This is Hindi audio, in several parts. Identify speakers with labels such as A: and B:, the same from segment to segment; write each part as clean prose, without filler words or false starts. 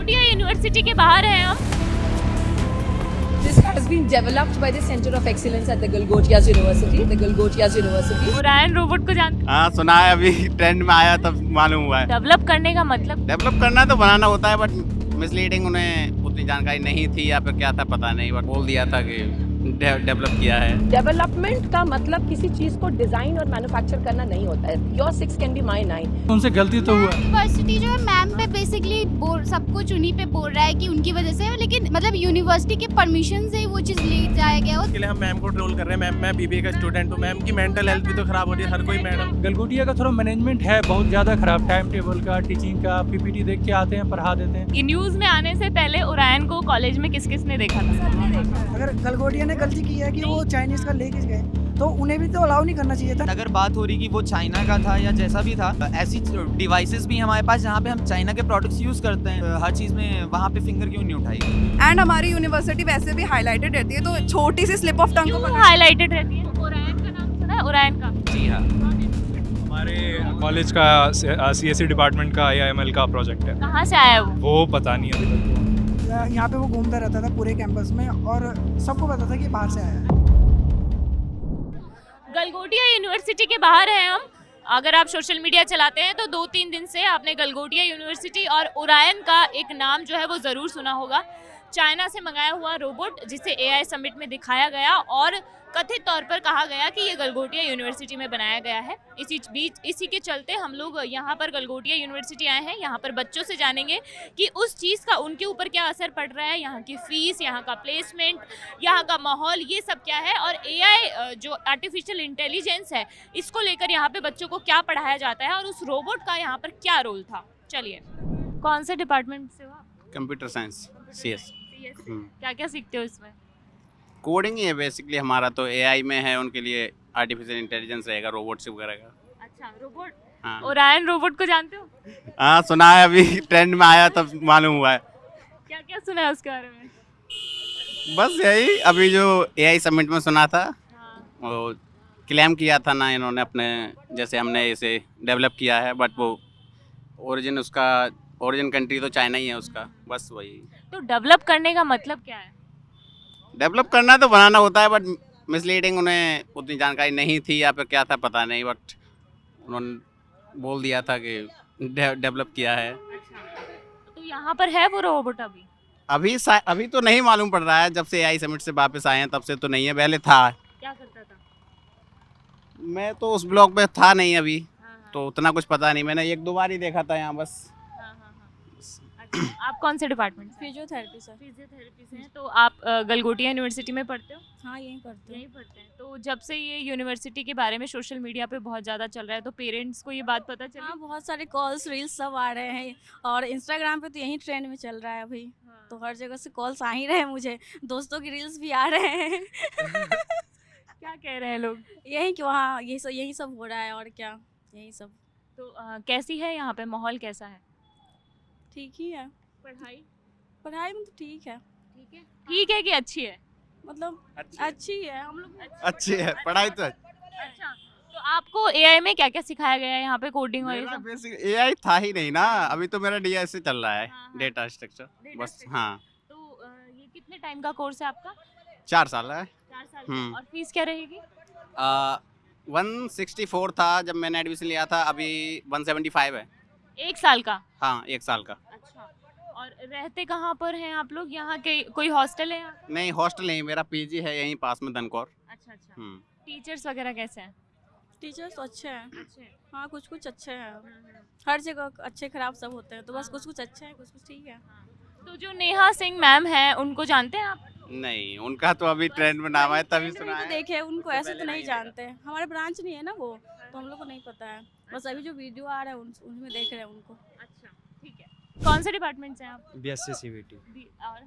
A: गलगोटिया यूनिवर्सिटी के बाहर हैं हम।
B: This has been developed by the Center of Excellence at the Galgotias University. The Galgotias University.
A: Orion robot को जानते
C: हाँ सुना है, अभी ट्रेंड में आया तब मालूम हुआ है।
A: डेवलप करने का मतलब
C: डेवलप करना तो बनाना होता है, बट मिसलीडिंग उन्हें उतनी जानकारी नहीं थी या फिर क्या था पता नहीं, बट बोल दिया था कि डेवलप किया है।
B: डेवलपमेंट का मतलब किसी चीज को डिजाइन और मैन्युफैक्चर करना नहीं होता है। Your 6 can be my 9.
D: उनसे गलती तो हुआ।
E: यूनिवर्सिटी जो है मैम पे बेसिकली सब कुछ उन्हीं पे बोल रहा है कि उनकी वजह से, लेकिन मतलब यूनिवर्सिटी के परमिशन से ही वो चीज़ ले जाया गया।
F: उसके लिए हम मैम को ट्रोल कर रहे हैं। मैम, मैं बीबीए का स्टूडेंट हूँ, मैम की मेंटल हेल्थ भी तो खराब हो रही है। हर कोई मैडम
D: गलगोटिया का थोड़ा मैनेजमेंट है बहुत ज़्यादा खराब, टाइम टेबल का, टीचिंग का, पीपीटी देख के आते हैं, पढ़ा देते हैं।
A: न्यूज में आने से पहले ओरायन को कॉलेज में किस किस ने देखा था?
G: अगर गलगोटिया ने गलती की है कि वो चाइनीज का लेके गए, तो उन्हें भी तो अलाउ नहीं करना चाहिए था।
H: अगर बात हो रही कि वो चाइना का था या जैसा भी था, ऐसी डिवाइसेस भी हमारे पास जहाँ पे हम चाइना के प्रोडक्ट्स यूज करते हैं, हर चीज में वहाँ पे फिंगर क्यों नहीं उठाई?
I: एंड हमारी यूनिवर्सिटी वैसे भी हाईलाइटेड रहती है, तो छोटी सी स्लिप ऑफ टंग को
A: क्यों हाईलाइटेड रहती है? ओरायन का नाम सुना है? ओरायन का
H: जी हाँ,
D: हमारे कॉलेज का CSE डिपार्टमेंट का AIML का प्रोजेक्ट है।
A: कहाँ से आया वो
D: पता नहीं अभी तक।
G: यहाँ पे वो घूमता रहता था पूरे कैंपस में और सबको पता था कि बाहर से आया है।
A: गलगोटिया यूनिवर्सिटी के बाहर हैं हम। अगर आप सोशल मीडिया चलाते हैं तो 2-3 दिन से आपने गलगोटिया यूनिवर्सिटी और ओरायन का एक नाम जो है वो ज़रूर सुना होगा। चाइना से मंगाया हुआ रोबोट जिसे AI समिट में दिखाया गया और कथित तौर पर कहा गया कि ये गलगोटिया यूनिवर्सिटी में बनाया गया है। इसी के चलते हम लोग यहाँ पर गलगोटिया यूनिवर्सिटी आए हैं। यहाँ पर बच्चों से जानेंगे कि उस चीज़ का उनके ऊपर क्या असर पड़ रहा है, यहाँ की फ़ीस, यहाँ का प्लेसमेंट, यहाँ का माहौल, ये सब क्या है, और AI जो आर्टिफिशियल इंटेलिजेंस है इसको लेकर यहाँ पे बच्चों को क्या पढ़ाया जाता है और उस रोबोट का यहाँ पर क्या रोल था। चलिए, कौन से डिपार्टमेंट से हो आप?
C: Computer science, CS।
A: क्या क्या सीखते हो इसमें?
C: कोडिंग ही है बेसिकली हमारा, तो AI में है, उनके लिए आर्टिफिशियल इंटेलिजेंस रहेगा, रोबोट्स वगैरह का।
A: अच्छा, रोबोट।
C: हाँ
A: ओरायन रोबोट को जानते हो?
C: हाँ सुना है, अभी ट्रेंड में आया तब मालूम हुआ है।
A: क्या क्या सुना है उसके बारे में?
C: बस यही अभी जो AI समिट में सुना था,
A: हाँ।
C: वो क्लेम किया था ना इन्होंने अपने, जैसे हमने इसे डेवलप किया है, बट वो ओरिजिन कंट्री तो चाइना ही है उसका, बस वही।
A: तो डेवलप करने का मतलब क्या है?
C: डेवलप करना तो बनाना होता है, बट मिसलीडिंग उन्हें उतनी जानकारी नहीं थी या फिर क्या था पता नहीं, बट उन्होंने बोल दिया था कि डेवलप किया है।
A: तो यहाँ पर है वो रोबोट अभी?
C: अभी तो नहीं मालूम पड़ रहा है, जब से AI समिट से वापस आए हैं तब से तो नहीं है, पहले था।
A: क्या करता था?
C: मैं तो उस ब्लॉग पे था नहीं अभी,
A: हाँ।
C: तो उतना कुछ पता नहीं, मैंने 1-2 बार ही देखा था यहाँ बस।
A: अच्छा, आप कौन से डिपार्टमेंट से?
E: Physiotherapy sir.
A: फिजियोथेरेपी से हैं। तो आप गलगोटिया यूनिवर्सिटी में पढ़ते हो?
E: हाँ, यहीं पढ़ते
A: यहीं पढ़ते हैं। तो जब से ये यूनिवर्सिटी के बारे में सोशल मीडिया पे बहुत ज़्यादा चल रहा है, तो पेरेंट्स को ये बात पता चली?
E: हाँ, बहुत सारे कॉल्स रील्स सब आ रहे हैं और इंस्टाग्राम पे तो यही ट्रेंड में चल रहा है अभी।
A: हाँ।
E: तो हर जगह से कॉल्स आ ही रहे हैं मुझे, दोस्तों की रील्स भी आ रहे हैं।
A: क्या कह रहे हैं लोग?
E: यही कि वहाँ यही सब हो रहा है और क्या, यही सब।
A: तो कैसी है यहाँ पे, माहौल कैसा है?
E: ठीक ही है। पढ़ाई में तो ठीक है।
A: ठीक है कि अच्छी है?
E: मतलब अच्छी है, हम लोग
C: अच्छी है पढ़ाई तो।
A: अच्छा, तो आपको AI में क्या क्या सिखाया गया है यहाँ पे, कोडिंग और ये
C: मेरा
A: सब?
C: बेसिक AI था ही नहीं ना, अभी तो मेरा DIS चल रहा है,
A: हाँ।
C: डेटा स्ट्रक्चर बस।
A: structure।
C: हाँ
A: तो ये कितने टाइम का कोर्स है आपका?
C: 4 साल है।
A: 4 साल का। और फीस क्या रहेगी?
C: 164 था जब मैंने एडमिशन लिया था, अभी 175 है।
A: 1 साल का?
C: हाँ 1 साल का।
A: अच्छा, और रहते कहाँ पर हैं आप लोग? यहाँ के कोई हॉस्टल है यहाँ?
C: नहीं हॉस्टल नहीं, मेरा PG है यहीं पास में धनकौर।
A: अच्छा। टीचर्स वगैरह कैसे हैं?
E: टीचर्स तो अच्छे हैं।
A: अच्छे।
E: हाँ, कुछ कुछ अच्छे हैं। हर जगह अच्छे खराब सब होते हैं, तो बस कुछ कुछ अच्छे हैं, कुछ कुछ ठीक है।
A: तो जो नेहा सिंह मैम हैं उनको जानते हैं आप?
C: नहीं उनका तो अभी ट्रेंड में नाम है तभी
E: तो
C: सुना है।
E: देखे उनको, ऐसे तो नहीं जानते। हमारे ब्रांच नहीं है ना वो, तो हम लोग को नहीं पता है। बस अभी जो वीडियो आ रहा है उनमें देख रहे हैं उनको।
A: अच्छा, ठीक है। कौन से डिपार्टमेंट से हैं आप?
D: BSc CVT,
A: और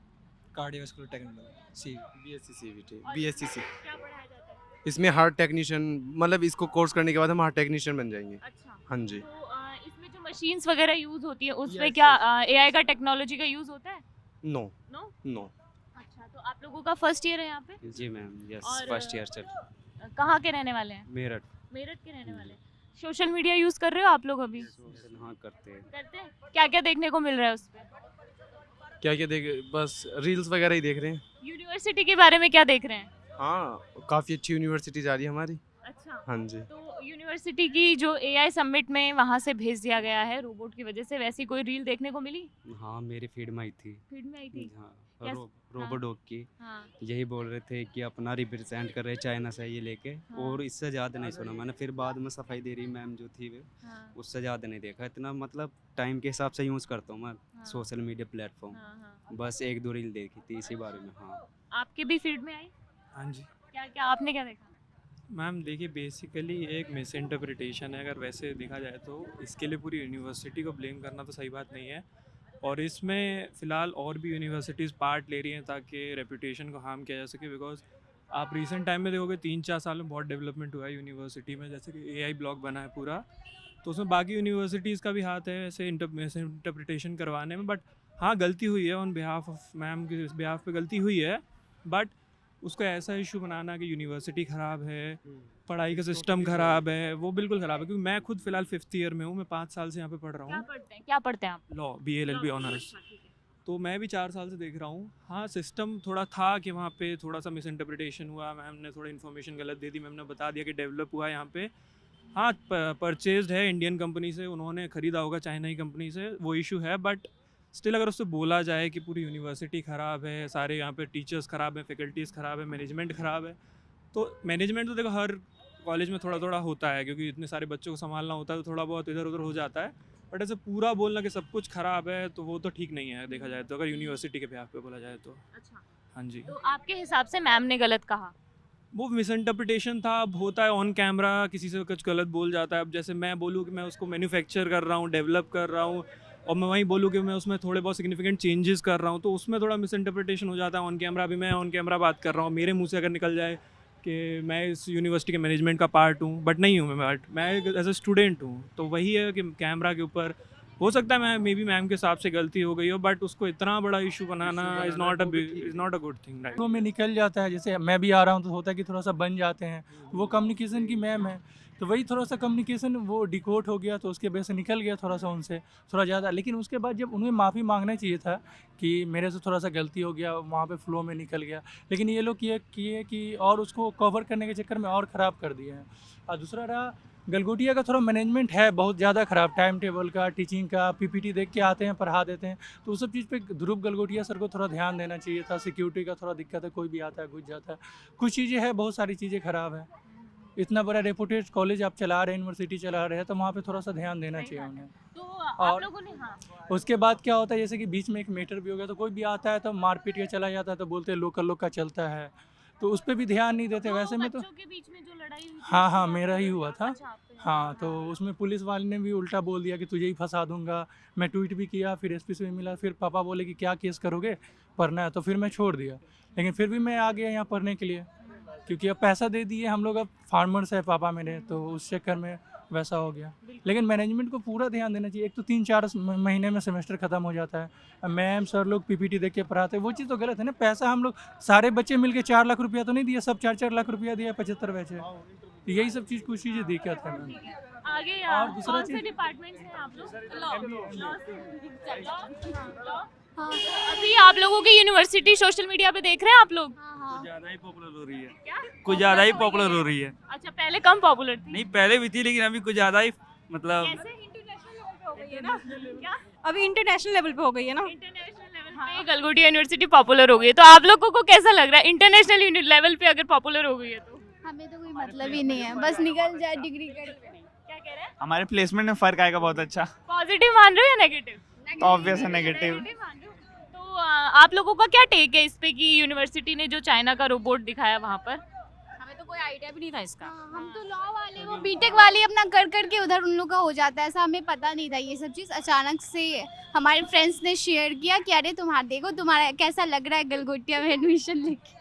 D: कार्डियोवास्कुलर टेक्नोलॉजी,
J: BSc CVT,
A: और
J: BSc
A: क्या पढ़ाया जाता है?
J: इसमें हार्ट टेक्नीशियन, मतलब इसको कोर्स करने के बाद हम हार्ट टेक्नीशियन बन जाएंगे।
A: अच्छा,
J: हाँ जी।
A: तो इसमें जो मशीन्स वगैरह यूज होती है उसमें
J: Yes,
A: क्या AI का टेक्नोलॉजी का यूज होता है?
J: No
A: no?
J: नो।
A: अच्छा, तो आप लोगों का फर्स्ट ईयर है यहाँ पे?
D: जी मैम, यस,
A: और,
D: फर्स्ट ईयर चल।
A: कहाँ के रहने वाले हैं?
D: मेरठ।
A: मेरठ के रहने वाले हैं। सोशल मीडिया यूज कर रहे हो आप लोग अभी?
D: हाँ करते हैं।
A: करते हैं। क्या क्या देखने को मिल रहा है उस पे?
J: क्या क्या देख, बस रील्स वगैरह ही देख रहे हैं।
A: यूनिवर्सिटी के बारे में क्या देख रहे हैं?
J: हाँ, काफ़ी अच्छी यूनिवर्सिटी जा रही है हमारी।
A: अच्छा,
J: हाँ जी।
A: तो यूनिवर्सिटी की जो एआई समिट में वहाँ से भेज दिया गया है रोबोट की वजह से, वैसी कोई रील देखने को मिली?
K: हाँ, मेरी फीड में आई थी।
A: फीड में आई थी?
K: हाँ,
A: कैसे?
K: रोबोडॉग की।
A: हाँ,
K: यही बोल रहे थे कि अपना रिप्रेजेंट कर रहे चाइना से ये लेके,
A: हाँ।
K: और इससे ज़्यादा नहीं सुना मैंने। फिर बाद में सफाई दे रही मैम जो थी वे,
A: हाँ,
K: उससे ज़्यादा नहीं देखा इतना। मतलब टाइम के हिसाब से यूज़ करता हूँ मैं
A: हाँ,
K: सोशल मीडिया प्लेटफॉर्म।
A: हाँ, हाँ।
K: बस एक दो रील देखी थी इसी बारे में। हाँ,
A: आपके भी फीड में आई?
F: हाँ जी
A: क्या क्या आपने क्या देखा?
F: मैम, देखिए बेसिकली एक मिस इंटरप्रिटेशन है। अगर वैसे देखा जाए तो इसके लिए पूरी यूनिवर्सिटी को ब्लेम करना तो सही बात नहीं है, और इसमें फ़िलहाल और भी यूनिवर्सिटीज़ पार्ट ले रही हैं ताकि रेपुटेशन को हार्म किया जा सके। बिकॉज आप रिसेंट टाइम में देखोगे 3-4 साल में बहुत डेवलपमेंट हुआ है यूनिवर्सिटी में, जैसे कि एआई ब्लॉक बना है पूरा, तो उसमें बाकी यूनिवर्सिटीज़ का भी हाथ है ऐसे इंटरप्रिटेशन करवाने में। बट हाँ, गलती हुई है ऑन बिहाफ ऑफ मैम के बिहाफ पे गलती हुई है, बट उसको ऐसा इशू बनाना कि यूनिवर्सिटी ख़राब है, पढ़ाई का सिस्टम ख़राब है, वो बिल्कुल ख़राब है। क्योंकि मैं खुद फ़िलहाल 5th ईयर में हूँ, मैं 5 साल से यहाँ पे पढ़ रहा
A: क्या
F: हूँ
A: पढ़ते हैं? क्या पढ़ते हैं आप?
F: Law, BA-LLB honours. तो मैं भी 4 साल से देख रहा हूँ। हाँ, सिस्टम थोड़ा था कि वहाँ पे थोड़ा सा मिस इंटरप्रिटेशन हुआ, मैम ने थोड़ा इन्फॉर्मेशन गलत दे दी, मैम ने बता दिया कि डेवलप हुआ है यहाँ पे। हाँ, परचेज्ड है इंडियन कंपनी से, उन्होंने ख़रीदा होगा चाइना की कंपनी से, वो इशू है। बट स्टिल अगर उससे बोला जाए कि पूरी यूनिवर्सिटी ख़राब है, सारे यहाँ पे टीचर्स ख़राब हैं, फैकल्टीज़ ख़राब है, मैनेजमेंट ख़राब है, तो मैनेजमेंट तो देखो हर कॉलेज में थोड़ा थोड़ा होता है, क्योंकि इतने सारे बच्चों को संभालना होता है, तो थोड़ा बहुत इधर उधर हो जाता है। बट ऐसे पूरा बोलना कि सब कुछ ख़राब है तो वो तो ठीक नहीं है देखा जाए तो, अगर यूनिवर्सिटी के बिहाफ पे बोला जाए तो।
A: अच्छा,
F: हाँ जी,
A: तो आपके हिसाब से मैम ने गलत कहा?
F: वो मिस इंटरप्रिटेशन था। अब होता है ऑन कैमरा किसी से कुछ गलत बोल जाता है। अब जैसे मैं बोलूँ कि मैं उसको मैन्युफैक्चर कर रहा हूँ, डेवलप कर रहा हूँ, और मैं वहीं बोलूँ कि मैं उसमें थोड़े बहुत सिग्निफिकेंट चेंजेस कर रहा हूँ, तो उसमें थोड़ा मिस इंटरप्रिटेशन हो जाता है ऑन कैमरा। अभी मैं ऑन कैमरा बात कर रहा हूँ, मेरे मुंह से अगर निकल जाए कि मैं इस यूनिवर्सिटी के मैनेजमेंट का पार्ट हूँ, बट नहीं हूँ मैं एज ए स्टूडेंट हूँ, तो वही है कि कैमरा के ऊपर हो सकता है मैं मे बी मैम के हिसाब से गलती हो गई हो, बट उसको इतना बड़ा issue banana is not a good thing, right.
D: में निकल जाता है। जैसे मैं भी आ रहा हूँ तो होता है कि थोड़ा सा बन जाते हैं, वो कम्युनिकेशन की मैम है, तो वही थोड़ा सा कम्युनिकेशन वो डिकोड हो गया, तो उसके वजह से निकल गया थोड़ा सा उनसे थोड़ा ज़्यादा। लेकिन उसके बाद जब उन्हें माफ़ी मांगना चाहिए था कि मेरे से थोड़ा सा गलती हो गया, वहाँ पे फ्लो में निकल गया, लेकिन ये लोग ये किए कि और उसको कवर करने के चक्कर में और ख़राब कर दिए हैं। और दूसरा रहा गलगोटिया का थोड़ा मैनेजमेंट है बहुत ज़्यादा ख़राब, टाइम टेबल का, टीचिंग का, PPT देख के आते हैं, पढ़ा देते हैं, तो उस सब चीज़ पे ध्रुव गलगोटिया सर को थोड़ा ध्यान देना चाहिए था। सिक्योरिटी का थोड़ा दिक्कत है, कोई भी आता है घुस जाता है, कुछ चीज़ें हैं, बहुत सारी चीज़ें ख़राब है। इतना बड़ा रेपुटेड कॉलेज आप चला रहे हैं, यूनिवर्सिटी चला रहे हैं, तो वहाँ पे थोड़ा सा ध्यान देना चाहिए उन्हें।
A: तो आप लोगों ने, हाँ,
D: उसके बाद क्या होता है, जैसे कि बीच में एक मैटर भी हो गया, तो कोई भी आता है तो मारपीट के चला जाता है, तो बोलते हैं लोकल लोग का चलता है, तो उस पर भी ध्यान नहीं देते। वैसे में तो
A: बच्चों के बीच में जो लड़ाई हुई थी,
D: हाँ हाँ,
A: उसमें
D: मेरा
A: आपने
D: ही
A: देखा?
D: हुआ था।
A: अच्छा, आपने
D: हाँ, तो उसमें पुलिस वाले ने भी उल्टा बोल दिया कि तुझे ही फंसा दूंगा। मैं ट्वीट भी किया, फिर SP से भी मिला, फिर पापा बोले कि क्या केस करोगे, पढ़ना है, तो फिर मैं छोड़ दिया। लेकिन फिर भी मैं आ गया यहाँ पढ़ने के लिए, क्योंकि अब पैसा दे दिए हम लोग, अब फार्मर्स है पापा मेरे, तो उस चक्कर में वैसा हो गया। लेकिन मैनेजमेंट को पूरा ध्यान देना चाहिए। एक तो 3-4 महीने में सेमेस्टर ख़त्म हो जाता है, अब मैम सर लोग PPT देख के पढ़ाते हैं, वो चीज़ तो गलत है ना। पैसा हम लोग सारे बच्चे मिलके 4 लाख रुपया तो नहीं दिया, सब 4-4 लाख रुपया दिया, 75 बैचे, तो यही सब चीज़ कुछ चीज़ें दिक्कत है मैम।
A: आगे
D: और दूसरा
A: कौन से
D: चीज़-
A: डिपार्टमेंट्स हैं आप लोग?
E: हाँ
A: अभी आप लोगों की यूनिवर्सिटी सोशल मीडिया पे देख रहे हैं आप लोग?
E: हाँ
F: ज़्यादा ही पॉपुलर हो रही है,
A: क्या?
F: कुछ ज़्यादा ही पॉपुलर हो रही है।
A: अच्छा, पहले कम पॉपुलर थी?
F: नहीं, पहले भी थी लेकिन अभी कुछ ज़्यादा ही, मतलब
A: कैसे? इंटरनेशनल लेवल पे हो गई है ना? क्या?
I: अभी इंटरनेशनल लेवल पे हो गई है ना।
A: इंटरनेशनल लेवल पे गलगोटिया यूनिवर्सिटी पॉपुलर हो गई है, तो आप लोगों को कैसा लग रहा है इंटरनेशनल लेवल पे अगर पॉपुलर हो गई है तो?
E: हमें तो कोई मतलब ही नहीं है, बस निकल जाए डिग्री करके।
A: क्या कह रहे हैं?
H: हमारे प्लेसमेंट में फ़र्क आएगा बहुत अच्छा।
A: पॉजिटिव मान रहे हो या नेगेटिव?
H: ऑब्वियस है नेगेटिव।
A: मान रहे हो? तो आप लोगों का क्या टेक है इस पे कि यूनिवर्सिटी ने जो चाइना का रोबोट दिखाया वहाँ पर?
I: हमें तो कोई आइडिया भी नहीं था इसका।
E: हाँ, हम तो लॉ वाले, वो बीटेक वाले अपना कर करके उधर उन लोग का हो जाता है, ऐसा हमें पता नहीं था। ये सब चीज़ अचानक से हमारे फ्रेंड्स ने शेयर किया कि अरे तुम्हारा देखो, तुम्हारा कैसा लग रहा है गलगोटिया में एडमिशन लेके,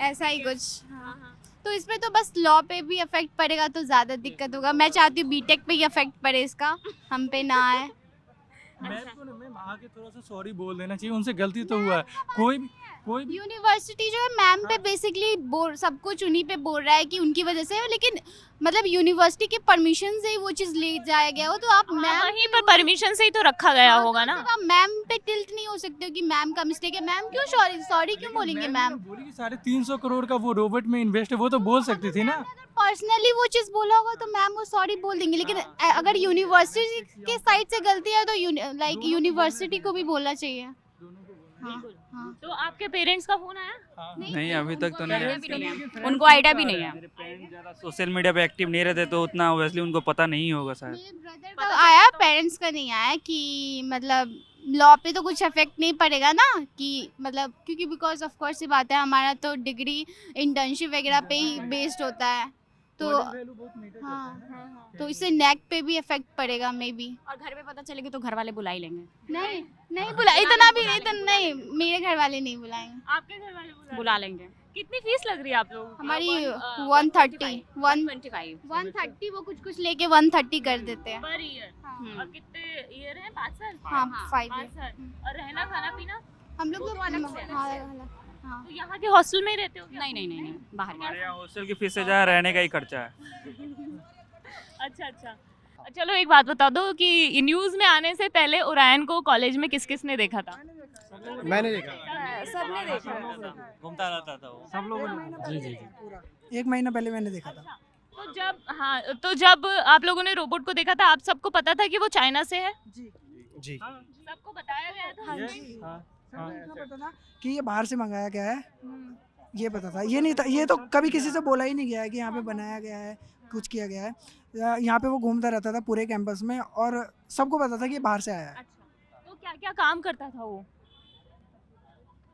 E: ऐसा ही कुछ। हाँ, तो इसमें तो बस लॉ पे भी इफेक्ट पड़ेगा तो ज़्यादा दिक्कत होगा। मैं चाहती हूँ बीटेक पे ही इफेक्ट पड़े इसका, हम पे ना आए।
D: मैम आके थोड़ा सा सॉरी बोल देना चाहिए, उनसे गलती तो हुआ है। कोई भी
E: यूनिवर्सिटी जो है मैम पे बेसिकली सब कुछ उन्हीं पे बोल रहा है कि उनकी वजह से, लेकिन मतलब यूनिवर्सिटी के परमिशन से ही वो चीज़ ले जाया गया हो, तो आप मैम
A: वहीं पर परमिशन से ही तो रखा गया होगा ना।
E: आप मैम पे टिल्ट नहीं हो बोल सकते हो कि मैम का मिस्टेक है, मैम क्यों सॉरी क्यों बोलेंगे मैम?
D: बोली कि 350 करोड़ का वो रोबोट में इन्वेस्ट है, वो तो बोल सकती थी ना।
E: पर्सनली वो चीज़ बोला होगा तो मैम वो सॉरी बोल देंगे, लेकिन अगर यूनिवर्सिटी के साइड से गलती है तो लाइक यूनिवर्सिटी को भी बोलना चाहिए। हाँ, हाँ।
A: तो आपके पेरेंट्स का फोन आया?
F: नहीं अभी तक तो नहीं आया।
L: उनको आइडिया भी नहीं है।
F: मेरे पेरेंट्स ज़्यादा सोशल मीडिया पे एक्टिव नहीं रहते तो उतना ऑब्वियसली उनको पता नहीं होगा शायद।
E: मेरे ब्रदर का आया, पेरेंट्स का नहीं आया कि मतलब लॉ पे तो कुछ इफेक्ट नहीं पड़ेगा ना, कि मतलब क्योंकि बिकॉज ऑफ कोर्स ये बात है, हमारा तो डिग्री इंटर्नशिप वगैरह पे ही बेस्ड होता है, तो हाँ, तो इससे नेक पे भी इफेक्ट पड़ेगा मे बी।
L: और घर पे पता चलेगा तो घर वाले बुला ही लेंगे।
E: नहीं नहीं बुला, इतना नहीं, मेरे घर वाले नहीं बुलाएंगे।
A: आपके घर वाले
L: बुला लेंगे।
A: कितनी फीस लग रही है आप लोगों को?
E: हमारी 130 130 वो कुछ लेके 130 कर देते हैं
A: पर ईयर। और कितने ईयर है? 5 साल?
E: हाँ 5
A: 5 साल। और रहना खाना पीना
E: हम लोग तो अलग से। हाँ
A: तो यहाँ के हॉस्टल में ही रहते हो क्या?
L: नहीं बाहर।
F: हमारे यहाँ हॉस्टल की फीस से ज़्यादा रहने का ही खर्चा है।
A: अच्छा। चलो एक बात बता दो कि न्यूज़ में आने से पहले ओरायन को कॉलेज में किस ने देखा था?
J: मैंने देखा,
I: सबने देखा।
F: घूमता रहता था वो।
J: सब लोगों ने। जी।
G: 1 महीना पहले मैंने देखा था।
A: तो जब आप लोगों ने रोबोट को देखा था, आप सबको पता था कि वो चाइना से है?
J: जी।
A: सबको बताया गया था?
G: हाँ जी। पता था कि ये बाहर से मंगाया गया है, ये पता था। ये नहीं था, ये तो कभी किसी से बोला ही नहीं गया है कि यहाँ पे बनाया गया है, कुछ किया गया है। यहाँ पे वो घूमता रहता था पूरे कैंपस में और सबको पता था कि ये बाहर से आया है।
A: अच्छा, तो क्या काम करता था वो?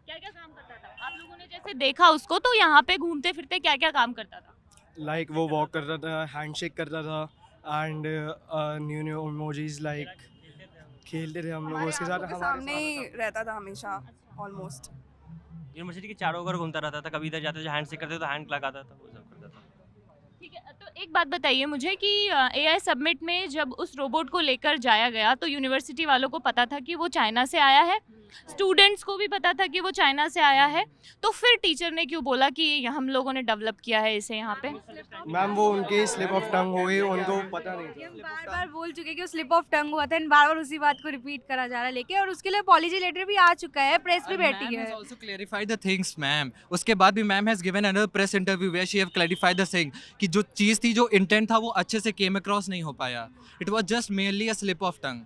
A: क्या काम करता था? आप लोगों ने जैसे देखा उसको, तो यहाँ पे घूमते फिरते क्या काम करता था?
J: लाइक वो वॉक करता था, हैंडशेक करता था एंड न्यू इमोजीज लाइक खेलते थे हम लोग उसके साथ।
I: हमारे सामने ही रहता था हमेशा ऑलमोस्ट।
M: यूनिवर्सिटी के चारों ओर घूमता रहता था, कभी इधर जाते थे हैंडशेक करते तो हैंड लगाता था, वो सब करता था।
A: ठीक है, तो एक बात बताइए मुझे कि AI सबमिट में जब उस रोबोट को लेकर जाया गया तो यूनिवर्सिटी वालों को पता था कि वो चाइना से आया है, स्टूडेंट्स को भी पता था कि वो चाइना से आया है, तो फिर टीचर ने क्यों बोला कि हम लोगों ने डेवलप किया है इसे यहाँ पे?
J: मैम वो उनके स्लिप ऑफ टंग हो गई, उनको पता नहीं था।
L: बार बार बोल चुके कि वो स्लिप ऑफ टंग हुआ था, बार बार उसी बात को रिपीट करा जा रहा है लेके, और उसके लिए अपॉलॉजी लेटर भी आ चुका है, प्रेस भी बैठी है।
H: also clarified the things ma'am. उसके बाद भी ma'am has given another press interview where she have clarified the thing कि जो चीज़ थी, जो इंटेंट था, वो अच्छे से केम अक्रॉस नहीं हो पाया। It was just mainly a slip of tongue.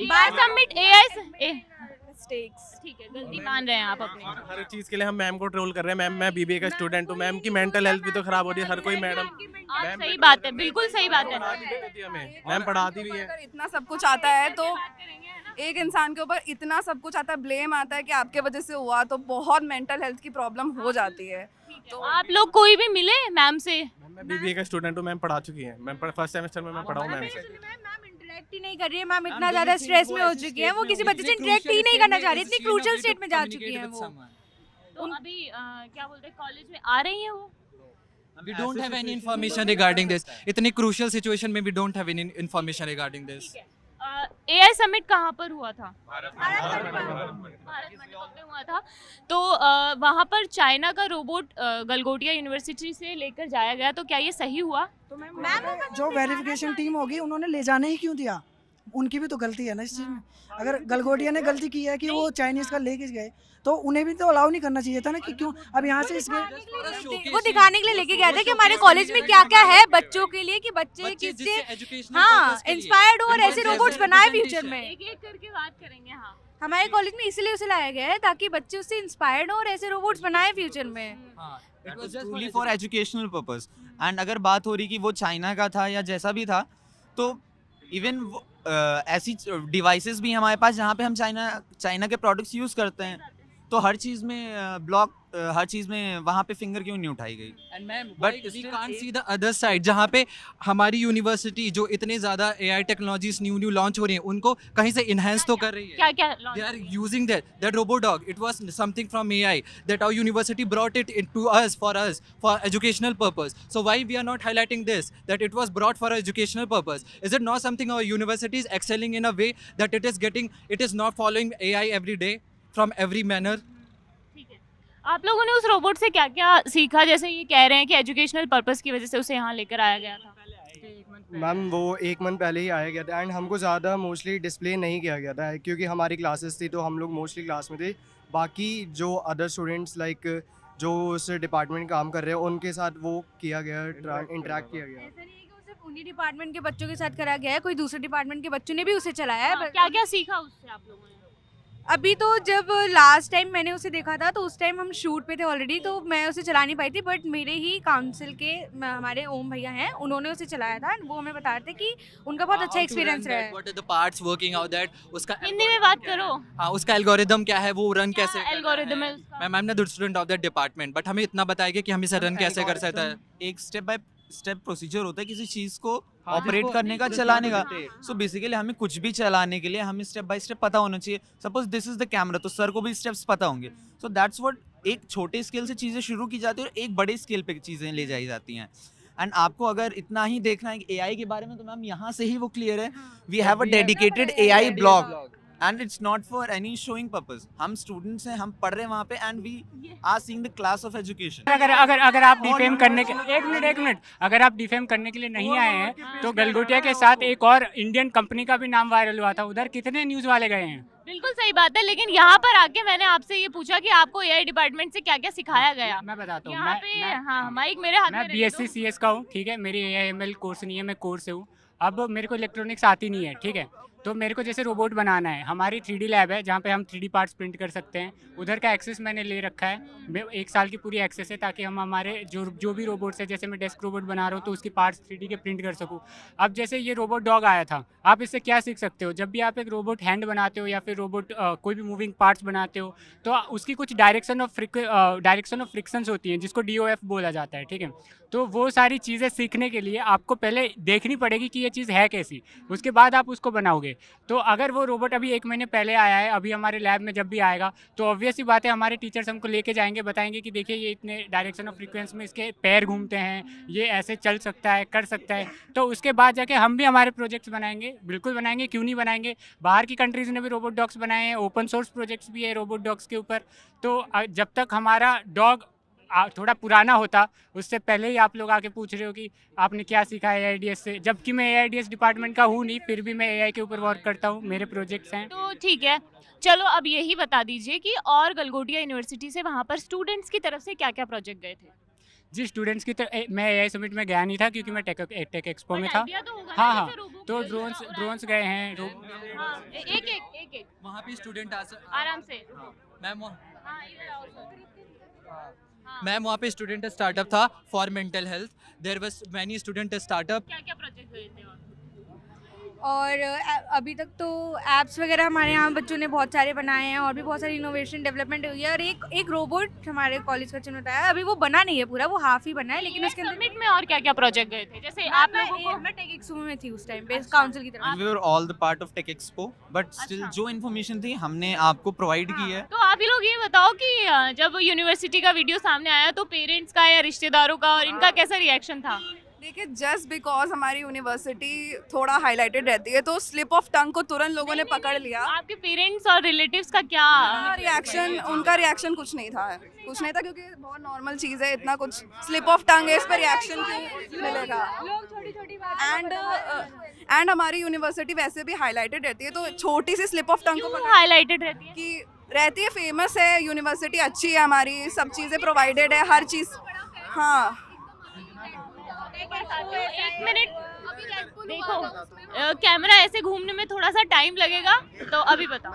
A: Bar submit AI
I: mistakes.
A: ठीक है, गलती मान रहे हैं आप अपनी।
J: हर चीज़ के लिए हम मैम को ट्रोल कर रहे हैं। मैम मैं BBA का स्टूडेंट हूँ, मैम की मेंटल हेल्थ भी तो खराब हो रही है। हर कोई मैडम
A: सही बात है, बिल्कुल सही बात है।
J: मैम पढ़ाती भी है।
I: अगर इतना सब कुछ आता है तो एक इंसान के ऊपर इतना सब कुछ आता है, ब्लेम आता है कि आपके वजह से हुआ, तो बहुत मेंटल हेल्थ की प्रॉब्लम हो जाती है।
A: तो आप लोग कोई भी मिले मैम से?
J: मैं BBA का स्टूडेंट हूँ, मैम पढ़ा चुकी है। मैम फर्स्ट सेमेस्टर में मैं पढ़ा हूँ मैम से।
L: मैम इंटरेक्ट ही नहीं कर रही है, मैम इतना ज्यादा स्ट्रेस में हो चुकी है, वो किसी बच्चे से इंटरेक्ट ही नहीं करना चाह रही, इतनी क्रूशियल स्टेट में जा चुकी है वो।
A: तो अभी क्या बोलते हैं, कॉलेज में आ रही है वो?
H: We don't have any information regarding this. इतनी crucial situation में we don't have any information regarding this.
A: AI submit कहाँ पर हुआ था? भारत मंडपम में हुआ था। तो वहाँ पर चाइना का रोबोट गलगोटिया यूनिवर्सिटी से लेकर जाया गया, तो क्या ये सही हुआ?
G: तो मैम जो वेरिफिकेशन टीम होगी उन्होंने ले जाने ही क्यों दिया? उनकी भी तो गलती है ना इस चीज़ में। अगर गलगोटिया ने गलती की है कि वो चाइनीज़ का लेके गए, तो उन्हें भी तो अलाउ नहीं करना चाहिए था ना कि क्यों अब यहाँ से इसके
L: वो दिखाने के लिए लेके गए थे कि हमारे कॉलेज में क्या क्या है बच्चों के लिए, कि बच्चे किससे हाँ इंस्पायर्ड हो और ऐसे रोबोट्स बनाए फ्यूचर में।
A: एक एक करके बात करेंगे। हाँ,
L: हमारे कॉलेज में इसलिए उसे लाया गया है ताकि बच्चे उससे इंस्पायर्ड हो और ऐसे रोबोट्स बनाए फ्यूचर में।
H: It was just only for educational purpose. And अगर बात हो रही कि वो चाइना का था या जैसा भी था, तो इवन ऐसी डिवाइसेस भी हमारे पास जहाँ पे हम चाइना के प्रोडक्ट्स यूज़ करते हैं, तो हर चीज़ में ब्लॉक, हर चीज़ में वहाँ पे फिंगर क्यों नहीं उठाई गई?
N: But we can't see the other side, जहाँ पे हमारी यूनिवर्सिटी जो इतने ज़्यादा AI टेक्नोलॉजीज न्यू लॉन्च हो रही हैं, उनको कहीं से इन्हेंस तो कर रही है।
A: क्या क्या
N: They are using that robot dog. It was something from AI that our university brought it into us for educational purpose. So why we are not highlighting this, that it was brought for educational purpose? Is it not something our university is excelling in a way that it is not following AI every day from every manner?
A: आप लोगों ने उस रोबोट से क्या क्या सीखा? जैसे ये कह रहे हैं कि एजुकेशनल पर्पस की वजह से उसे यहाँ लेकर आया गया था।
D: एक मंथ
J: मैम वो 1 मंथ पहले ही आया गया था एंड हमको ज़्यादा मोस्टली डिस्प्ले नहीं किया गया था क्योंकि हमारी क्लासेस थी तो हम लोग मोस्टली क्लास में थे। बाकी जो अदर स्टूडेंट्स लाइक जो उस डिपार्टमेंट में काम कर रहे हैं उनके साथ वो किया गया, इंटरेक्ट किया गया।
L: ऐसा नहीं है कि वो सिर्फ उन्हीं डिपार्टमेंट के बच्चों के साथ करा गया है, कोई दूसरे डिपार्टमेंट के बच्चों ने भी उसे चलाया है।
A: क्या क्या सीखा उससे आप लोगों ने?
L: अभी तो जब लास्ट टाइम मैंने उसे देखा था तो उस टाइम हम शूट पे थे ऑलरेडी, तो मैं उसे चला नहीं पाई थी, बट मेरे ही काउंसिल के हमारे ओम भैया हैं, उन्होंने उसे चलाया था। वो हमें बता रहे थे कि उनका बहुत अच्छा एक्सपीरियंस रहा है।
N: What are the parts working out that उसका
A: हिंदी में बात करो।
N: हाँ, उसका एल्गोरिदम क्या है, वो रन कैसे
A: एल्गोरिदम है उसका?
N: Ma'am the student of that department, but हमें इतना बताएगा कि हम इसे रन कैसे कर सकते हैं।
H: एक स्टेप बाय स्टेप प्रोसीजर होता है किसी चीज़ को ऑपरेट करने का, चलाने का। सो बेसिकली हमें कुछ भी चलाने के लिए हमें स्टेप बाय स्टेप पता होना चाहिए। Suppose this is the camera, तो सर को भी स्टेप्स पता होंगे। सो दैट्स व्हाट एक छोटे स्केल से चीज़ें शुरू की जाती है और एक बड़े स्केल पे चीज़ें ले जाई जाती हैं। एंड आपको अगर इतना ही देखना है एआई के बारे में तो मैम यहाँ से ही वो क्लियर है। We have a dedicated AI blog and it's not for any showing purpose. हम स्टूडेंट्स हैं, हम पढ़ रहे हैं वहाँ पे and we are seeing the class of education.
O: अगर आप डिफेम करने के एक मिनट अगर आप डिफेम करने के लिए नहीं आए हैं तो गलगोटिया के साथ एक और इंडियन कंपनी का भी नाम वायरल हुआ था, उधर कितने न्यूज़ वाले गए हैं।
A: बिल्कुल सही बात है, लेकिन यहाँ पर आके मैंने आपसे ये पूछा कि आपको एआई डिपार्टमेंट से क्या क्या सिखाया गया।
O: मैं बताता हूँ।
A: यहाँ पे हाँ माइक मेरे हाथ में
O: मैं BSc CS का हूँ, ठीक है। मेरी AIML कोर्स नहीं है, मैं कोर्स से हूँ। अब मेरे को इलेक्ट्रॉनिक्स आती नहीं है, ठीक है। तो मेरे को जैसे रोबोट बनाना है, हमारी 3D लैब है जहाँ पे हम 3D पार्ट्स प्रिंट कर सकते हैं। उधर का एक्सेस मैंने ले रखा है, 1 साल की पूरी एक्सेस है, ताकि हम हमारे जो भी रोबोट्स है, जैसे मैं डेस्क रोबोट बना रहा हूँ तो उसकी पार्ट्स 3D के प्रिंट कर सकूँ। अब जैसे ये रोबोट डॉग आया था, आप इससे क्या सीख सकते हो? जब भी आप एक रोबोट हैंड बनाते हो या फिर रोबोट कोई भी मूविंग पार्ट्स बनाते हो तो उसकी कुछ डायरेक्शन ऑफ फ्रिक्शंस होती हैं, जिसको DOF बोला जाता है, ठीक है। तो वो सारी चीज़ें सीखने के लिए आपको पहले देखनी पड़ेगी कि ये चीज़ है कैसी, उसके बाद आप उसको बनाओगे। तो अगर वो रोबोट अभी 1 महीने पहले आया है, अभी हमारे लैब में जब भी आएगा तो ऑब्वियस सी बात है हमारे टीचर्स हमको लेके जाएंगे, बताएंगे कि देखिए ये इतने डायरेक्शन ऑफ फ्रीक्वेंस में इसके पैर घूमते हैं, ये ऐसे चल सकता है, कर सकता है। तो उसके बाद जाके हम भी हमारे प्रोजेक्ट्स बनाएंगे, बिल्कुल बनाएंगे, क्यों नहीं बनाएंगे। बाहर की कंट्रीज़ ने भी रोबोट डॉग्स बनाए हैं, ओपन सोर्स प्रोजेक्ट्स भी है रोबोट डॉग्स के ऊपर। तो जब तक हमारा डॉग थोड़ा पुराना होता, उससे पहले ही आप लोग आके पूछ रहे हो कि आपने क्या सीखा है AIDS से, जबकि मैं AIDS डिपार्टमेंट का हूँ नहीं, फिर भी मैं AI के ऊपर वर्क करता हूँ, मेरे प्रोजेक्ट्स हैं।
A: तो ठीक है, चलो अब यही बता दीजिए कि और गलगोटिया यूनिवर्सिटी से वहाँ पर स्टूडेंट्स की तरफ से क्या क्या प्रोजेक्ट गए थे?
O: जी स्टूडेंट्स की मैं AI समिट में गया नहीं था क्योंकि मैं टेक एक्सपो में था।
A: तो
O: हाँ, तो ड्रोन्स गए हैं।
A: एक
N: वहाँ पे स्टूडेंट
A: आराम से।
N: मैम वहाँ पे स्टूडेंट स्टार्टअप था for mental health. There was many student startup.
A: क्या क्या प्रोजेक्ट गए थे?
L: और अभी तक तो ऐप्स वगैरह हमारे यहाँ बच्चों ने बहुत सारे बनाए हैं और भी बहुत सारी इनोवेशन डेवलपमेंट हुई है। और एक रोबोट हमारे कॉलेज का चिन्ह बताया, अभी वो बना नहीं है पूरा, वो हाफ ही बना है, लेकिन उसके अंदर
A: समिट में और क्या क्या प्रोजेक्ट गए थे? जैसे आप लोगों को
L: मैं टेक एक्सपो में थी उस टाइम पे काउंसिल की तरफ।
H: We were all the part of tech expo, but still जो इन्फॉर्मेशन थी हमने आपको प्रोवाइड की है।
A: तो आप ही लोग ये बताओ कि जब यूनिवर्सिटी का वीडियो सामने आया तो पेरेंट्स का या रिश्तेदारों का और इनका कैसा रिएक्शन था?
I: देखिए, जस्ट बिकॉज हमारी यूनिवर्सिटी थोड़ा हाईलाइटेड रहती है तो स्लिप ऑफ टंग को तुरंत लोगों ने पकड़ लिया।
A: आपके पेरेंट्स और रिलेटिव्स का क्या
I: उनका रिएक्शन कुछ नहीं था क्योंकि बहुत नॉर्मल चीज़ है, इतना कुछ स्लिप ऑफ टंग है, इस पर रिएक्शन क्यों मिलेगा। एंड हमारी यूनिवर्सिटी वैसे भी हाईलाइटेड रहती है, तो छोटी सी स्लिप ऑफ टंग को
A: हाईलाइटेड
I: रहती है, फेमस है, यूनिवर्सिटी अच्छी है हमारी, सब चीज़ें प्रोवाइडेड है, हर चीज़। हाँ,
A: एक मिनट देखो, कैमरा ऐसे घूमने में थोड़ा सा टाइम लगेगा, तो अभी बताओ।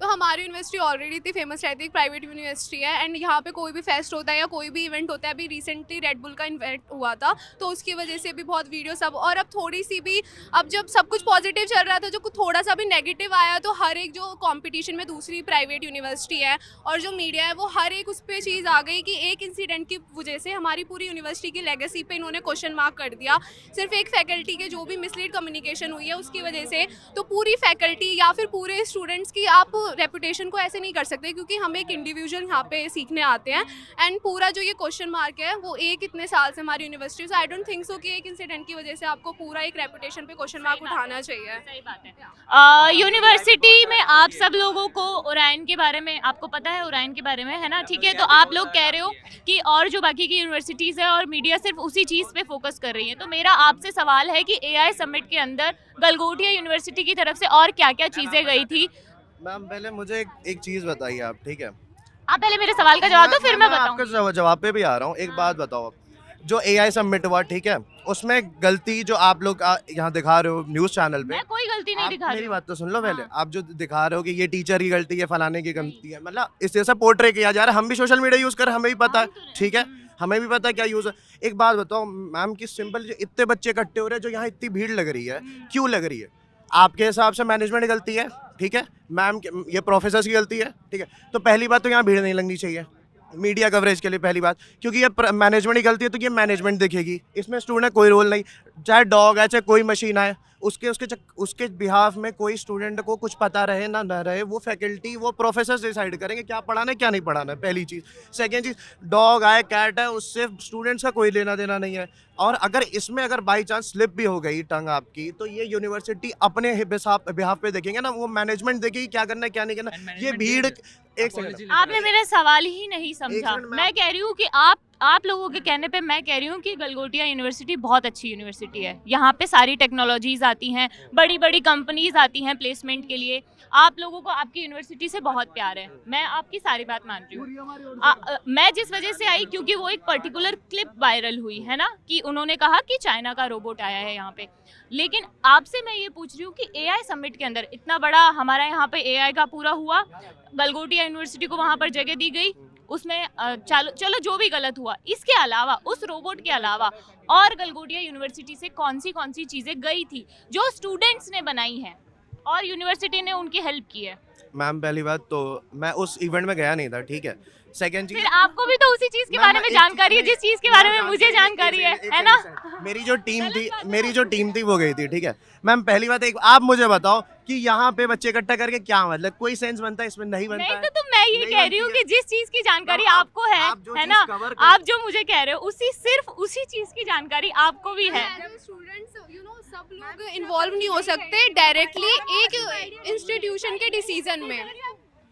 P: तो हमारी यूनिवर्सिटी ऑलरेडी इतनी फेमस रहती है, एक प्राइवेट यूनिवर्सिटी है, एंड यहाँ पे कोई भी फेस्ट होता है या कोई भी इवेंट होता है, अभी रिसेंटली रेड बुल का इवेंट हुआ था, तो उसकी वजह से भी बहुत वीडियो सब, और अब थोड़ी सी भी, अब जब सब कुछ पॉजिटिव चल रहा था, जो थोड़ा सा भी नेगेटिव आया तो हर एक जो कंपटीशन में दूसरी प्राइवेट यूनिवर्सिटी है और जो मीडिया है वो हर एक उस पर चीज़ आ गई कि एक इंसिडेंट की वजह से हमारी पूरी यूनिवर्सिटी की लेगेसी पे इन्होंने क्वेश्चन मार्क कर दिया। सिर्फ एक फैकल्टी के जो भी मिसलीड कम्युनिकेशन हुई है उसकी वजह से, तो पूरी फैकल्टी या फिर पूरे स्टूडेंट्स की आप रेपुटेशन को ऐसे नहीं कर सकते, क्योंकि हम एक इंडिविजुअल यहाँ पे सीखने आते हैं एंड पूरा जो ये क्वेश्चन मार्क है वो एक इतने साल से हमारी university, so I don't think so कि एक इंसिडेंट की वजह से आपको पूरा एक रेपुटेशन पे क्वेश्चन मार्क उठाना चाहिए।
A: सही बात है। यूनिवर्सिटी में आप सब लोगों को ओरायन के बारे में आपको पता है, ओरायन के बारे में, है ना? ठीक है, तो आप लोग कह रहे हो कि और जो बाकी की यूनिवर्सिटीज़ है और मीडिया सिर्फ उसी चीज़ पे फोकस कर रही है, तो मेरा आपसे सवाल है कि AI समिट के अंदर गलगोटिया यूनिवर्सिटी की तरफ से और क्या क्या चीज़ें गई थी?
Q: मैम पहले मुझे एक चीज़ बताइए आप, ठीक है?
A: आप पहले मेरे सवाल का जवाब दो, फिर मैं बताऊंगी।
Q: आपका जवाब पे भी आ रहा हूँ। एक बात बताओ आप, जो AI सबमिट हुआ, ठीक है, उसमें गलती जो आप लोग यहाँ दिखा रहे हो न्यूज़ चैनल पे,
A: मैं कोई गलती नहीं दिखा रही
Q: मेरी
A: हूँ।
Q: बात तो सुन लो पहले। आप जो दिखा रहे हो कि ये टीचर की गलती है, फलाने की गलती है, मतलब इस तरह से पोर्ट्रे किया जा रहा है। हम भी सोशल मीडिया यूज़ कर, हमें भी पता है, ठीक है, हमें भी पता है क्या यूज़ है। एक बात बताओ मैम की सिंपल, जो इतने बच्चे इकट्ठे हो रहे हैं, जो यहाँ इतनी भीड़ लग रही है, क्यों लग रही है? आपके हिसाब से मैनेजमेंट की गलती है, ठीक है मैम, ये प्रोफेसर की गलती है, ठीक है? तो पहली बात तो यहाँ भीड़ नहीं लगनी चाहिए मीडिया कवरेज के लिए, पहली बात, क्योंकि ये मैनेजमेंट की गलती है, तो ये मैनेजमेंट देखेगी, इसमें स्टूडेंट कोई रोल नहीं। चाहे डॉग है, चाहे कोई मशीन है, उसके बिहाफ में कोई स्टूडेंट को कुछ पता रहे ना रहे, वो फैकल्टी, वो प्रोफेसर डिसाइड करेंगे क्या पढ़ाना है क्या नहीं पढ़ाना है, पहली चीज़। सेकेंड चीज़, डॉग है, कैट है, उससे स्टूडेंट्स का कोई लेना देना नहीं है। और अगर इसमें अगर बाई चांस स्लिप भी हो गई टंग आपकी, तो ये यूनिवर्सिटी अपने बिहाफ पे देखेंगे ना, वो मैनेजमेंट देखेगी क्या करना है क्या नहीं करना। ये भीड़, एक सेकंड,
A: आपने मेरा सवाल ही नहीं समझा। मैं कह रही हूँ कि आप लोगों के कहने पे मैं कह रही हूँ कि गलगोटिया यूनिवर्सिटी बहुत अच्छी यूनिवर्सिटी है। यहाँ पे सारी टेक्नोलॉजीज आती हैं, बड़ी बड़ी कंपनीज आती हैं प्लेसमेंट के लिए। आप लोगों को आपकी यूनिवर्सिटी से बहुत प्यार है, मैं आपकी सारी बात मान रही हूँ। मैं जिस वजह से आई, क्योंकि वो एक पर्टिकुलर क्लिप वायरल हुई है ना, कि उन्होंने कहा कि चाइना का रोबोट आया है यहाँ पे। लेकिन आपसे मैं ये पूछ रही हूँ कि AI समिट के अंदर इतना बड़ा हमारा यहाँ पे AI का पूरा हुआ, गलगोटिया यूनिवर्सिटी को वहाँ पर जगह दी गई, उसमें चलो जो भी गलत हुआ, इसके अलावा, उस रोबोट के अलावा और गलगोटिया यूनिवर्सिटी से कौन सी चीज़ें गई थी जो स्टूडेंट्स ने बनाई हैं और यूनिवर्सिटी ने उनकी हेल्प की है?
Q: मैम पहली बात तो मैं उस इवेंट में गया नहीं था, ठीक है? सेकंड चीज,
A: फिर आपको भी तो उसी चीज के बारे में जानकारी है जिस चीज के बारे में मुझे जानकारी है ना?
Q: मेरी जो टीम थी वो गई थी, ठीक है मैम? पहली बात, एक आप मुझे बताओ कि यहाँ पे बच्चे इकट्ठा करके क्या मतलब, कोई सेंस बनता है इसमें? नहीं बनता है।
A: तो मैं ये कह रही हूँ कि जिस चीज की जानकारी आपको है ना, आप जो मुझे कह रहे हो सिर्फ उसी चीज की जानकारी आपको भी है।
P: स्टूडेंट्स सब लोग इन्वॉल्व नहीं हो सकते डायरेक्टली एक इंस्टीट्यूशन के डिसीजन में।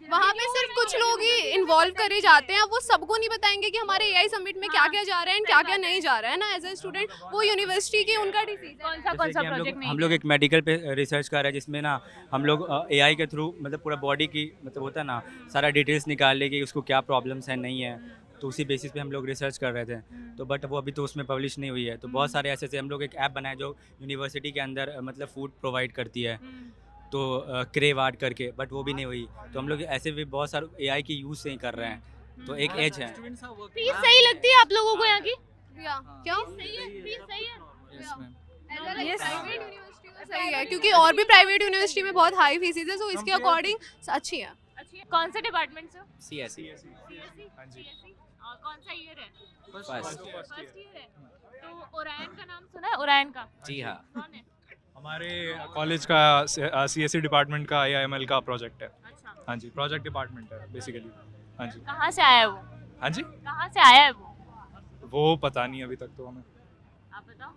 P: वहाँ पे सिर्फ कुछ लोग ही इन्वॉल्व करे जाते हैं, वो सबको नहीं बताएंगे कि हमारे AI समिट में क्या क्या जा रहा है क्या क्या नहीं जा रहा है ना। एज ए स्टूडेंट वो यूनिवर्सिटी की उनका डिसीजन।
A: कौन सा प्रोजेक्ट नहीं?
M: हम लोग एक मेडिकल पे रिसर्च कर रहे हैं, जिसमें ना हम लोग AI के थ्रू मतलब पूरा बॉडी की मतलब होता है ना, सारा डिटेल्स निकाल ले कि उसको क्या प्रॉब्लम्स है नहीं है, तो उसी बेसिस पे हम लोग रिसर्च कर रहे थे। तो बट वो अभी तो उसमें पब्लिश नहीं हुई है। तो बहुत सारे ऐसे हम लोग एक ऐप बनाए जो यूनिवर्सिटी के अंदर मतलब फूड प्रोवाइड करती है, तो क्रेव आर्ट करके, बट वो भी नहीं हुई। तो हम लोग ऐसे भी बहुत सारे AI की यूज़ से ही कर रहे हैं, तो एक एज है।
A: फीस सही लगती है आप लोगों को यहाँ की?
P: क्यों
A: सही है, फीस सही है।
P: सही है, क्योंकि और भी प्राइवेट यूनिवर्सिटी में बहुत हाई फीसेस है, सो इसके अकॉर्डिंग अच्छी है।
A: कौन से डिपार्टमेंट से?
M: CSE।
A: कौन सा ईयर है?
M: फर्स्ट
A: ईयर है। तो ओरायन का नाम सुना है? ओरायन का?
M: जी हाँ।
A: कौन है?
F: हमारे कॉलेज का CSE डिपार्टमेंट का AIML का प्रोजेक्ट है। हाँ जी, प्रोजेक्ट डिपार्टमेंट है बेसिकली। हाँ जी।
A: कहाँ से आया है वो?
F: हाँ जी,
A: कहाँ से आया है
F: वो पता नहीं अभी तक तो हमें।
A: आप बताओ।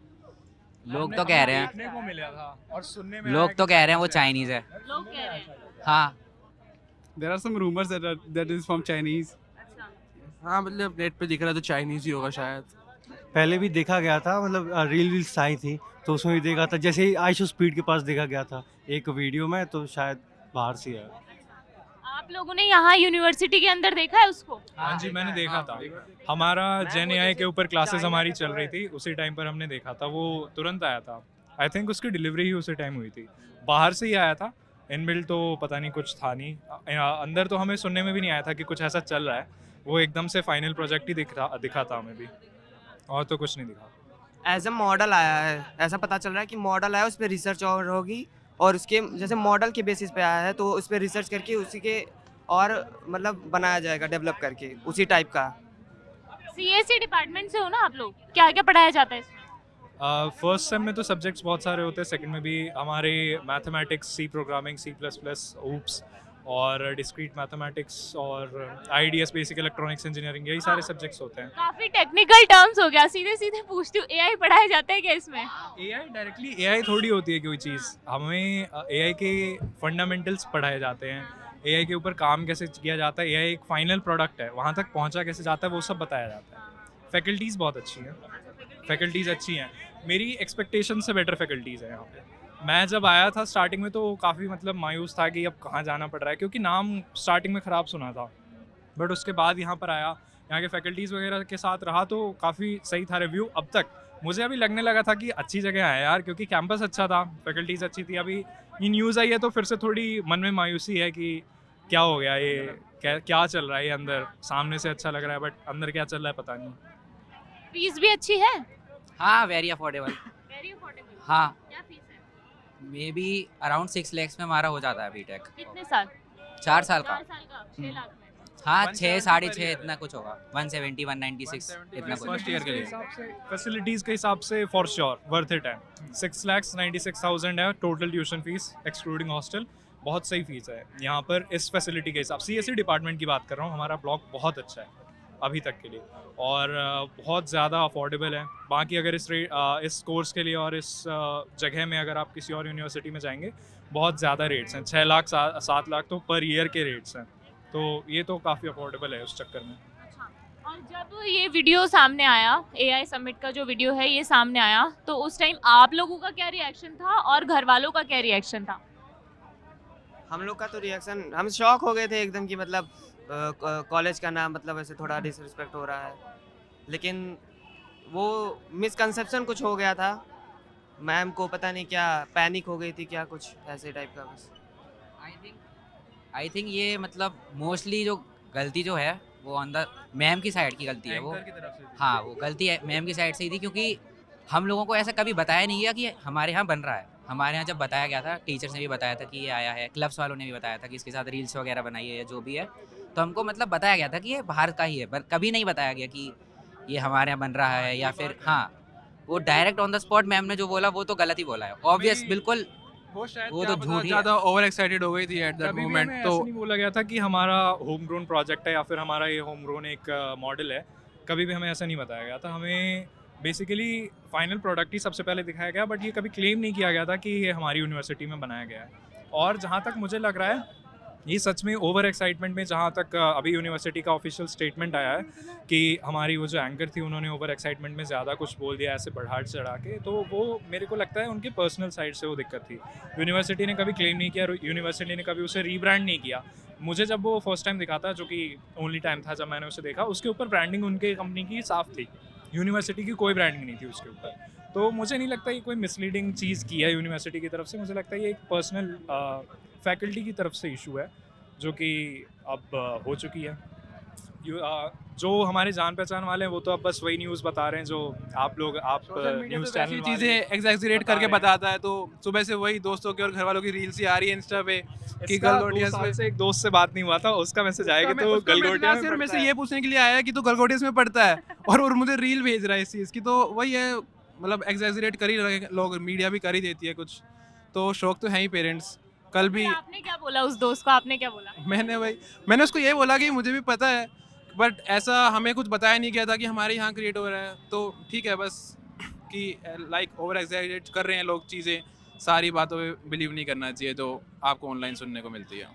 R: लोग तो कह रहे हैं,
F: देखने को मिला था और सुनने में
R: लोग तो कह रहे हैं वो चाइनीज है।
A: लोग कह रहे हैं।
R: हाँ,
K: There are some rumors that is from Chinese.
S: हाँ मतलब नेट पे दिख रहा था चाइनीज ही होगा शायद।
T: पहले भी देखा गया था, मतलब रील्स आई थी तो उसमें भी देखा था, जैसे ही आइशो स्पीड के पास देखा गया था एक वीडियो में, तो शायद बाहर से है।
A: आप लोगों ने यहाँ यूनिवर्सिटी के अंदर देखा है उसको?
F: हाँ जी, मैंने देखा था। हमारा जेन AI के ऊपर क्लासेस हमारी चल रही थी, उसी टाइम पर हमने देखा था। वो तुरंत आया था, आई थिंक उसकी डिलीवरी ही उसी टाइम हुई थी। बाहर से ही आया था, इनबिल्ट तो पता नहीं कुछ था नहीं, अंदर तो हमें सुनने में भी नहीं आया था कि कुछ ऐसा चल रहा है। वो एकदम से फाइनल प्रोजेक्ट ही दिखा था हमें भी, और तो कुछ नहीं दिखा।
H: एज ए मॉडल आया है, ऐसा पता चल रहा है कि मॉडल आया, उस पर रिसर्च और होगी, और उसके जैसे मॉडल के बेसिस पे आया है तो उस पर रिसर्च करके उसी के और मतलब बनाया जाएगा, डेवलप करके उसी टाइप का।
A: CSE डिपार्टमेंट से हो ना आप लोग? क्या क्या पढ़ाया जाता है इसमें?
F: फर्स्ट सेम में तो सब्जेक्ट्स बहुत सारे होते हैं, सेकंड में भी हमारे mathematics, C programming, C++, OOPS और डिस्क्रीट मैथमेटिक्स और IDS बेसिक इलेक्ट्रॉनिक्स इंजीनियरिंग, यही सारे सब्जेक्ट्स होते हैं।
A: काफी टेक्निकल टर्म्स हो गया, सीधे सीधे पूछती हूँ, AI पढ़ाए जाते हैं क्या इसमें?
F: AI डायरेक्टली AI थोड़ी होती है कोई चीज़, हमें AI के फंडामेंटल्स पढ़ाए जाते हैं, AI के ऊपर काम कैसे किया जाता है, AI एक फाइनल प्रोडक्ट है, वहाँ तक पहुँचा कैसे जाता है वो सब बताया जाता है। फैकल्टीज़ बहुत अच्छी हैं, फैकल्टीज़ अच्छी हैं, मेरी एक्सपेक्टेशन से बेटर फैकल्टीज़ हैं यहाँ पे। मैं जब आया था स्टार्टिंग में तो काफ़ी मतलब मायूस था कि अब कहाँ जाना पड़ रहा है, क्योंकि नाम स्टार्टिंग में ख़राब सुना था, बट उसके बाद यहाँ पर आया, यहाँ के फैकल्टीज़ वगैरह के साथ रहा तो काफ़ी सही था रिव्यू। अब तक मुझे अभी लगने लगा था कि अच्छी जगह है यार, क्योंकि कैंपस अच्छा था, फैकल्टीज़ अच्छी थी। अभी ये न्यूज़ आई है तो फिर से थोड़ी मन में मायूसी है कि क्या हो गया, ये क्या चल रहा है, ये अंदर सामने से अच्छा लग रहा है बट अंदर क्या चल रहा है पता नहीं।
A: फीस भी अच्छी है?
R: हाँ, वेरी अफोर्डेबल।
A: Very affordable.
R: हाँ,
A: क्या फीस है?
R: मे बी अराउंड 6 lakhs में हमारा हो जाता है बीटेक।
A: कितने साल?
R: 4 साल का।
A: 4 साल का 6 लाख में।
R: हाँ, 6 साढ़े 6 इतना कुछ होगा, 170 196 इतना कुछ।
F: फर्स्ट ईयर के लिए फैसिलिटीज़ के हिसाब से फॉर श्योर वर्थ इट है। 6,96,000 है total tuition fees excluding hostel, बहुत सही फीस है यहाँ पर इस फैसिलिटी के हिसाब से। CSE डिपार्टमेंट की बात कर रहा हूँ, हमारा ब्लॉक बहुत अच्छा है अभी तक के लिए और बहुत ज़्यादा अफोर्डेबल है। बाकी अगर इस कोर्स के लिए और इस जगह में अगर आप किसी और यूनिवर्सिटी में जाएंगे बहुत ज़्यादा रेट्स हैं, 6 लाख 7 लाख तो पर ईयर के रेट्स हैं, तो ये तो काफ़ी अफोर्डेबल है उस चक्कर में।
A: और जब ये वीडियो सामने आया, AI समिट का जो वीडियो है ये सामने आया, तो उस टाइम आप लोगों का क्या रिएक्शन था और घर वालों का क्या रिएक्शन था?
U: हम लोग का तो रिएक्शन, हम शॉक हो गए थे एकदम कि मतलब कॉलेज का नाम मतलब ऐसे थोड़ा डिसरिस्पेक्ट हो रहा है, लेकिन वो मिसकंसेप्शन कुछ हो गया था, मैम को पता नहीं क्या पैनिक हो गई थी क्या, कुछ ऐसे टाइप का। बस
R: आई थिंक ये मतलब मोस्टली जो गलती जो है वो अंदर मैम की साइड की गलती है वो। हाँ, वो गलती है मैम की साइड से ही थी, क्योंकि हम लोगों को ऐसा कभी बताया नहीं गया कि हमारे यहाँ बन रहा है। हमारे यहाँ जब बताया गया था, टीचर्स ने भी बताया था कि ये आया है, क्लब्स वालों ने भी बताया था कि इसके साथ रील्स वगैरह बनाई है या जो भी है, तो हमको मतलब बताया गया था कि ये बाहर का ही है, पर कभी नहीं बताया गया कि ये हमारे यहाँ बन रहा है या फिर हाँ, वो direct on the spot ma'am ने जो बोला वो तो गलत ही बोला है, ऑब्वियस बिल्कुल, वो तो झूठ ही
S: ज़्यादा ओवर एक्साइटेड हो गई थी एट दैट मोमेंट। तो
F: नहीं बोला गया था कि हमारा होम ग्रोन प्रोजेक्ट है या फिर हमारा ये होम ग्रोन एक मॉडल है, कभी भी हमें ऐसा नहीं बताया गया था। हमें बेसिकली फाइनल प्रोडक्ट ही सबसे पहले दिखाया गया, बट ये कभी क्लेम नहीं किया गया था कि ये हमारी यूनिवर्सिटी में बनाया गया है। और जहाँ तक मुझे लग रहा है ये सच में ओवर एक्साइटमेंट में, जहाँ तक अभी यूनिवर्सिटी का ऑफिशियल स्टेटमेंट आया है कि हमारी वो जो एंकर थी उन्होंने ओवर एक्साइटमेंट में ज़्यादा कुछ बोल दिया ऐसे बढ़ाड़ चढ़ा के, तो वो मेरे को लगता है उनके पर्सनल साइड से वो दिक्कत थी। यूनिवर्सिटी ने कभी क्लेम नहीं किया, यूनिवर्सिटी ने कभी उसे रीब्रांड नहीं किया। मुझे जब वो फर्स्ट टाइम दिखा था, जो कि ओनली टाइम था जब मैंने उसे देखा, उसके ऊपर ब्रांडिंग उनके कंपनी की साफ थी, यूनिवर्सिटी की कोई ब्रांडिंग नहीं थी उसके ऊपर। तो मुझे नहीं लगता ये कोई मिसलीडिंग चीज़ की है यूनिवर्सिटी की तरफ से, मुझे लगता है ये एक पर्सनल फैकल्टी की तरफ से इशू है जो कि अब हो चुकी है। जो हमारे जान पहचान वाले हैं वो तो अब बस वही न्यूज़ बता रहे हैं जो आप लोग न्यूज़ चैनल
S: चीज़ें एग्जैजरेट करके बताता है, तो सुबह से वही दोस्तों की और घर वालों की रील्स ही आ रही है इंस्टा पे कि गलगोटियास में
F: से एक दोस्त से बात नहीं हुआ था, उसका मैसेज आएगा तो गलगोटिया
S: सिर्फ मेरे से ये पूछने के लिए आया कि तू गलगोटियास में पढ़ता है और मुझे रील भेज रहा है इस चीज़ की, तो वही है मतलब एग्जैजरेट कर ही रहे लोग, मीडिया भी कर ही देती है कुछ, तो शौक तो है ही पेरेंट्स। कल भी
A: आपने क्या बोला उस दोस्त को, आपने क्या बोला?
S: मैंने उसको ये बोला कि मुझे भी पता है बट ऐसा हमें कुछ बताया नहीं गया था कि हमारे यहाँ क्रिएट हो रहा है, तो ठीक है बस कि लाइक ओवर एग्जैजरेट कर रहे हैं लोग चीज़ें, सारी बातों पे बिलीव नहीं करना चाहिए, तो आपको ऑनलाइन सुनने को मिलती है।